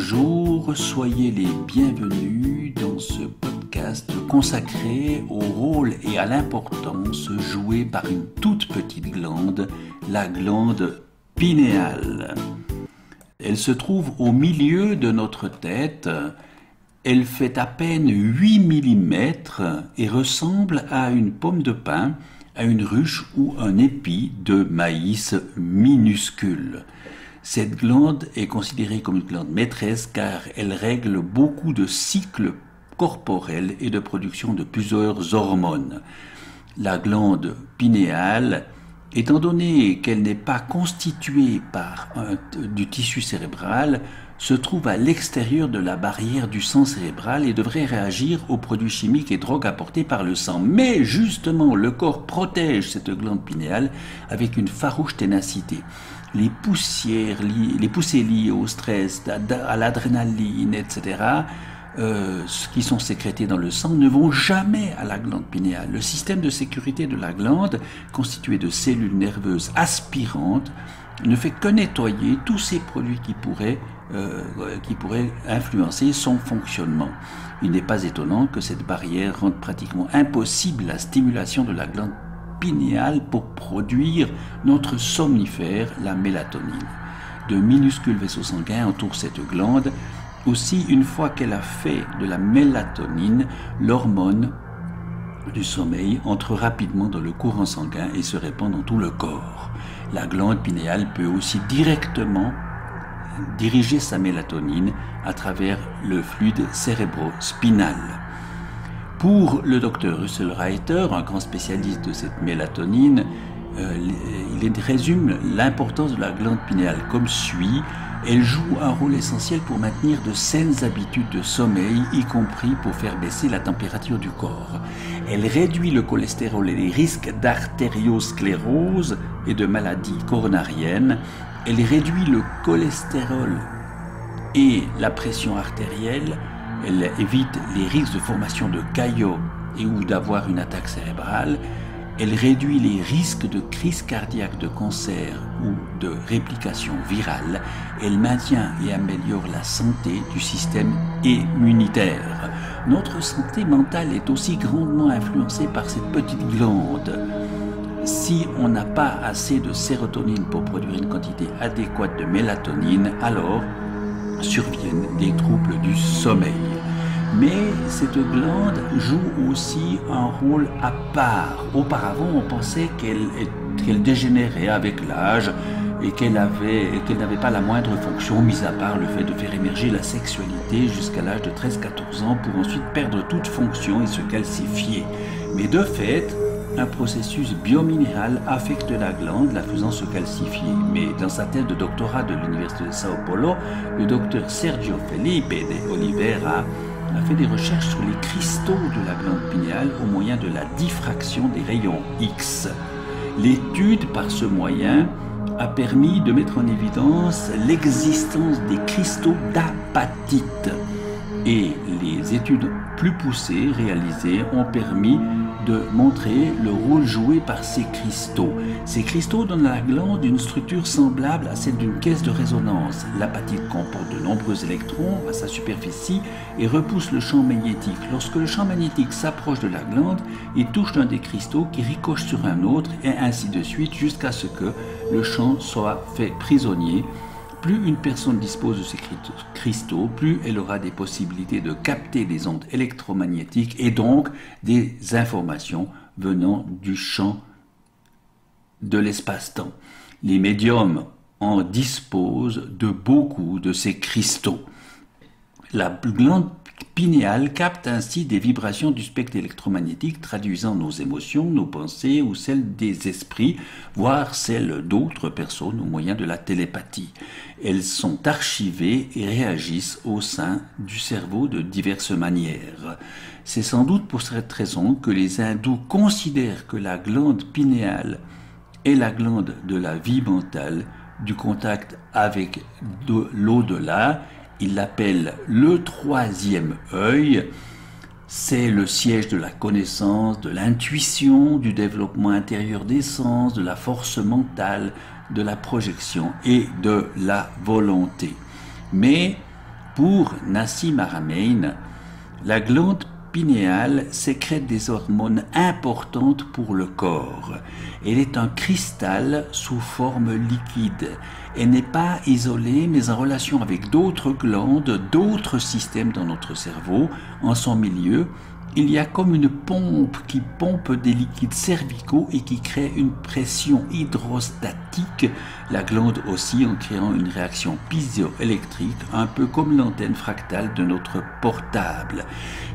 Bonjour, soyez les bienvenus dans ce podcast consacré au rôle et à l'importance jouée par une toute petite glande, la glande pinéale. Elle se trouve au milieu de notre tête. Elle fait à peine 8 mm et ressemble à une pomme de pin, à une ruche ou un épi de maïs minuscule. Cette glande est considérée comme une glande maîtresse car elle règle beaucoup de cycles corporels et de production de plusieurs hormones. La glande pinéale, étant donné qu'elle n'est pas constituée par du tissu cérébral, se trouve à l'extérieur de la barrière du sang cérébral et devrait réagir aux produits chimiques et drogues apportés par le sang. Mais justement, le corps protège cette glande pinéale avec une farouche ténacité. Les poussées liées au stress, à l'adrénaline, etc., qui sont sécrétées dans le sang, ne vont jamais à la glande pinéale. Le système de sécurité de la glande, constitué de cellules nerveuses aspirantes, ne fait que nettoyer tous ces produits qui pourraient influencer son fonctionnement. Il n'est pas étonnant que cette barrière rende pratiquement impossible la stimulation de la glande pinéale pour produire notre somnifère, la mélatonine. De minuscules vaisseaux sanguins entourent cette glande. Aussi, une fois qu'elle a fait de la mélatonine, l'hormone du sommeil entre rapidement dans le courant sanguin et se répand dans tout le corps. La glande pinéale peut aussi directement diriger sa mélatonine à travers le fluide cérébrospinal. Pour le docteur Russell Reiter, un grand spécialiste de cette mélatonine, il résume l'importance de la glande pinéale comme suit. Elle joue un rôle essentiel pour maintenir de saines habitudes de sommeil, y compris pour faire baisser la température du corps. Elle réduit le cholestérol et les risques d'artériosclérose et de maladies coronariennes. Elle réduit le cholestérol et la pression artérielle. Elle évite les risques de formation de caillots et ou d'avoir une attaque cérébrale. Elle réduit les risques de crise cardiaque, de cancer ou de réplication virale. Elle maintient et améliore la santé du système immunitaire. Notre santé mentale est aussi grandement influencée par cette petite glande. Si on n'a pas assez de sérotonine pour produire une quantité adéquate de mélatonine, alors surviennent des troubles du sommeil. Mais cette glande joue aussi un rôle à part. Auparavant, on pensait qu'elle dégénérait avec l'âge et qu'elle n'avait pas la moindre fonction, mis à part le fait de faire émerger la sexualité jusqu'à l'âge de 13-14 ans pour ensuite perdre toute fonction et se calcifier. Mais de fait, un processus biominéral affecte la glande, la faisant se calcifier. Mais dans sa thèse de doctorat de l'Université de Sao Paulo, le docteur Sergio Felipe de Oliveira a fait des recherches sur les cristaux de la glande pinéale au moyen de la diffraction des rayons X. L'étude par ce moyen a permis de mettre en évidence l'existence des cristaux d'apatite. Et les études plus poussées réalisées ont permis de montrer le rôle joué par ces cristaux. Ces cristaux donnent à la glande une structure semblable à celle d'une caisse de résonance. L'apatite comporte de nombreux électrons à sa superficie et repousse le champ magnétique. Lorsque le champ magnétique s'approche de la glande, il touche l'un des cristaux qui ricoche sur un autre et ainsi de suite jusqu'à ce que le champ soit fait prisonnier. Plus une personne dispose de ces cristaux, plus elle aura des possibilités de capter des ondes électromagnétiques et donc des informations venant du champ de l'espace-temps. Les médiums en disposent de beaucoup de ces cristaux. La glande pinéale capte ainsi des vibrations du spectre électromagnétique traduisant nos émotions, nos pensées ou celles des esprits, voire celles d'autres personnes au moyen de la télépathie. Elles sont archivées et réagissent au sein du cerveau de diverses manières. C'est sans doute pour cette raison que les hindous considèrent que la glande pinéale est la glande de la vie mentale, du contact avec l'au-delà. Ils l'appellent le troisième œil. C'est le siège de la connaissance, de l'intuition, du développement intérieur des sens, de la force mentale, de la projection et de la volonté. Mais Pour Nassim Haramein, la glande pinéale sécrète des hormones importantes pour le corps. Elle est un cristal sous forme liquide. Elle n'est pas isolée, mais en relation avec d'autres glandes, d'autres systèmes dans notre cerveau. En son milieu, il y a comme une pompe qui pompe des liquides cervicaux et qui crée une pression hydrostatique. La glande oscille en créant une réaction piezoélectrique, un peu comme l'antenne fractale de notre portable.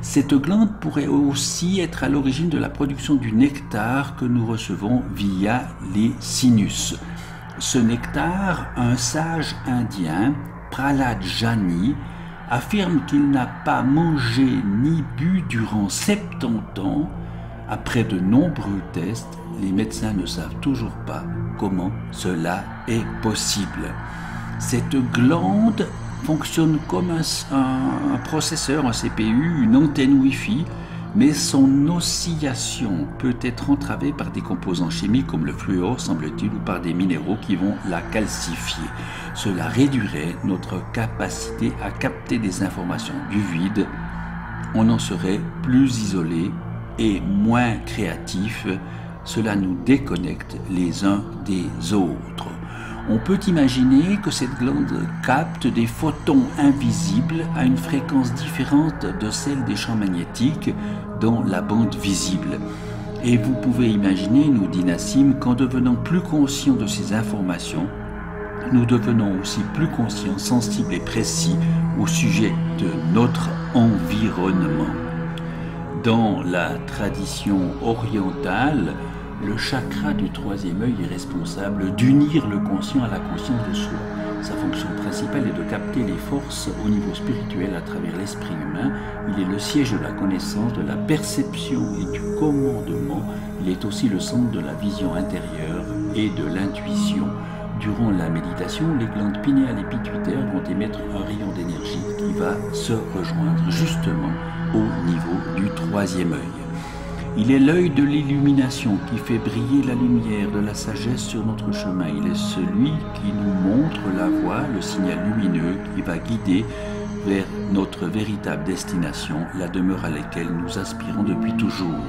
Cette glande pourrait aussi être à l'origine de la production du nectar que nous recevons via les sinus. Ce nectar, un sage indien, Prahlad Jani, affirme qu'il n'a pas mangé ni bu durant 70 ans. Après de nombreux tests, les médecins ne savent toujours pas comment cela est possible. Cette glande fonctionne comme un processeur, un CPU, une antenne Wi-Fi, mais son oscillation peut être entravée par des composants chimiques comme le fluor, semble-t-il, ou par des minéraux qui vont la calcifier. Cela réduirait notre capacité à capter des informations du vide. On en serait plus isolé et moins créatif. Cela nous déconnecte les uns des autres. On peut imaginer que cette glande capte des photons invisibles à une fréquence différente de celle des champs magnétiques dans la bande visible. Et vous pouvez imaginer, nous dit Nassim, qu'en devenant plus conscients de ces informations, nous devenons aussi plus conscients, sensibles et précis au sujet de notre environnement. Dans la tradition orientale, le chakra du troisième œil est responsable d'unir le conscient à la conscience de soi. Sa fonction principale est de capter les forces au niveau spirituel à travers l'esprit humain. Il est le siège de la connaissance, de la perception et du commandement. Il est aussi le centre de la vision intérieure et de l'intuition. Durant la méditation, les glandes pinéales et pituitaires vont émettre un rayon d'énergie qui va se rejoindre justement au niveau du troisième œil. Il est l'œil de l'illumination qui fait briller la lumière de la sagesse sur notre chemin. Il est celui qui nous montre la voie, le signal lumineux qui va guider vers notre véritable destination, la demeure à laquelle nous aspirons depuis toujours.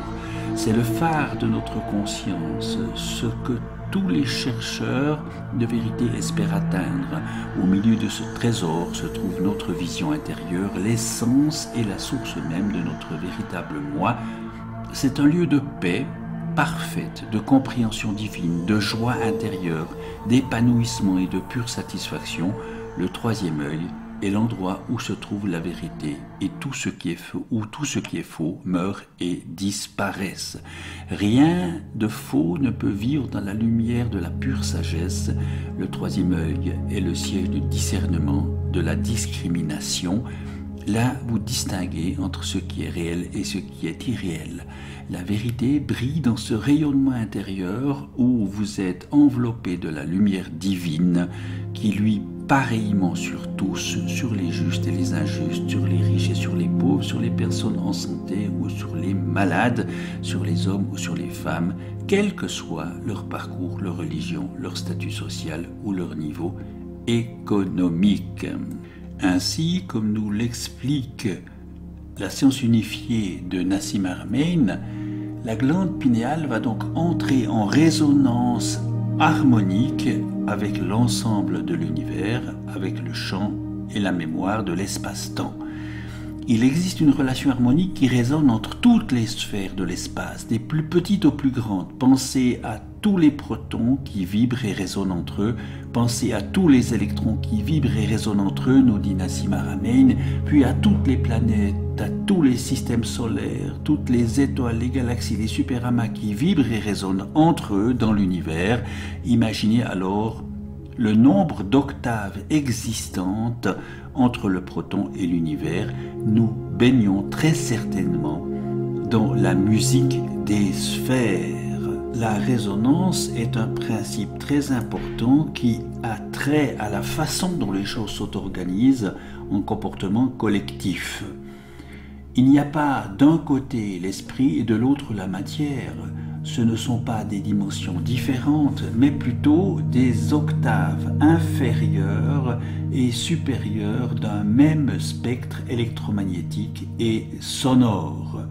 C'est le phare de notre conscience, ce que tous les chercheurs de vérité espèrent atteindre. Au milieu de ce trésor se trouve notre vision intérieure, l'essence et la source même de notre véritable moi. C'est un lieu de paix parfaite, de compréhension divine, de joie intérieure, d'épanouissement et de pure satisfaction. Le troisième œil est l'endroit où se trouve la vérité et tout ce qui est faux meurt et disparaissent. Rien de faux ne peut vivre dans la lumière de la pure sagesse. Le troisième œil est le siège du discernement, de la discrimination. Là, vous distinguez entre ce qui est réel et ce qui est irréel. La vérité brille dans ce rayonnement intérieur où vous êtes enveloppé de la lumière divine qui lui pareillement sur tous, sur les justes et les injustes, sur les riches et sur les pauvres, sur les personnes en santé ou sur les malades, sur les hommes ou sur les femmes, quel que soit leur parcours, leur religion, leur statut social ou leur niveau économique. Ainsi, comme nous l'explique la science unifiée de Nassim Haramein, la glande pinéale va donc entrer en résonance harmonique avec l'ensemble de l'univers, avec le champ et la mémoire de l'espace-temps. Il existe une relation harmonique qui résonne entre toutes les sphères de l'espace, des plus petites aux plus grandes. Pensez à tous les protons qui vibrent et résonnent entre eux, pensez à tous les électrons qui vibrent et résonnent entre eux, nous dit Nassim Haramein, puis à toutes les planètes, à tous les systèmes solaires, toutes les étoiles, les galaxies, les superamas qui vibrent et résonnent entre eux dans l'univers. Imaginez alors le nombre d'octaves existantes entre le proton et l'univers. Nous baignons très certainement dans la musique des sphères. La résonance est un principe très important qui a trait à la façon dont les choses s'auto-organisent en comportement collectif. Il n'y a pas d'un côté l'esprit et de l'autre la matière. ce ne sont pas des dimensions différentes, mais plutôt des octaves inférieures et supérieures d'un même spectre électromagnétique et sonore.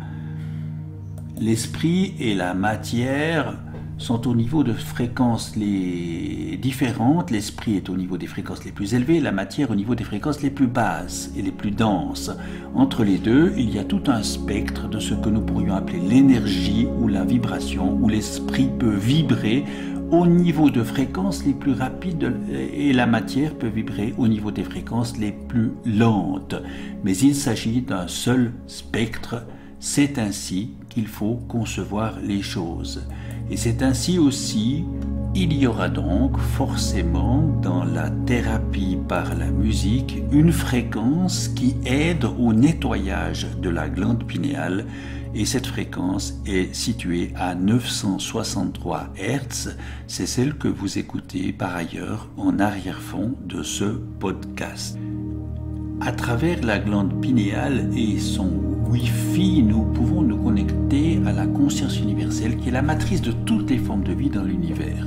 L'esprit et la matière sont au niveau de fréquences les différentes. L'esprit est au niveau des fréquences les plus élevées, la matière au niveau des fréquences les plus basses et les plus denses. Entre les deux, il y a tout un spectre de ce que nous pourrions appeler l'énergie ou la vibration, où l'esprit peut vibrer au niveau de fréquences les plus rapides et la matière peut vibrer au niveau des fréquences les plus lentes. Mais il s'agit d'un seul spectre. C'est ainsi qu'il faut concevoir les choses. Et c'est ainsi aussi, il y aura donc forcément dans la thérapie par la musique une fréquence qui aide au nettoyage de la glande pinéale, et cette fréquence est située à 963 Hz. C'est celle que vous écoutez par ailleurs en arrière-fond de ce podcast. À travers la glande pinéale et son Wi-Fi, nous pouvons nous connecter à la conscience universelle qui est la matrice de toutes les formes de vie dans l'univers.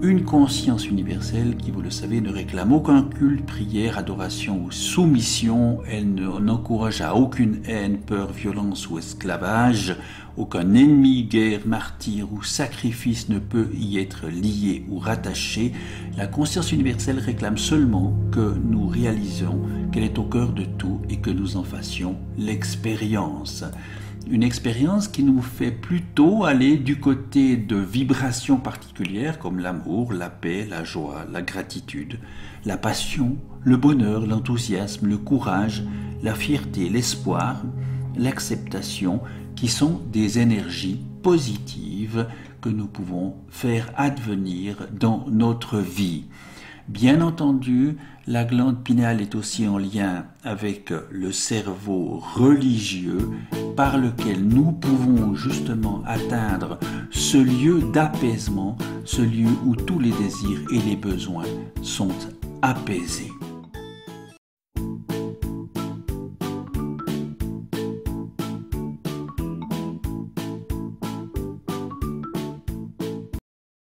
Une conscience universelle qui, vous le savez, ne réclame aucun culte, prière, adoration ou soumission. Elle n'encourage à aucune haine, peur, violence ou esclavage. Aucun ennemi, guerre, martyr ou sacrifice ne peut y être lié ou rattaché. La conscience universelle réclame seulement que nous réalisons qu'elle est au cœur de tout et que nous en fassions l'expérience. Une expérience qui nous fait plutôt aller du côté de vibrations particulières comme l'amour, la paix, la joie, la gratitude, la passion, le bonheur, l'enthousiasme, le courage, la fierté, l'espoir, l'acceptation, qui sont des énergies positives que nous pouvons faire advenir dans notre vie. Bien entendu, la glande pinéale est aussi en lien avec le cerveau religieux par lequel nous pouvons justement atteindre ce lieu d'apaisement, ce lieu où tous les désirs et les besoins sont apaisés.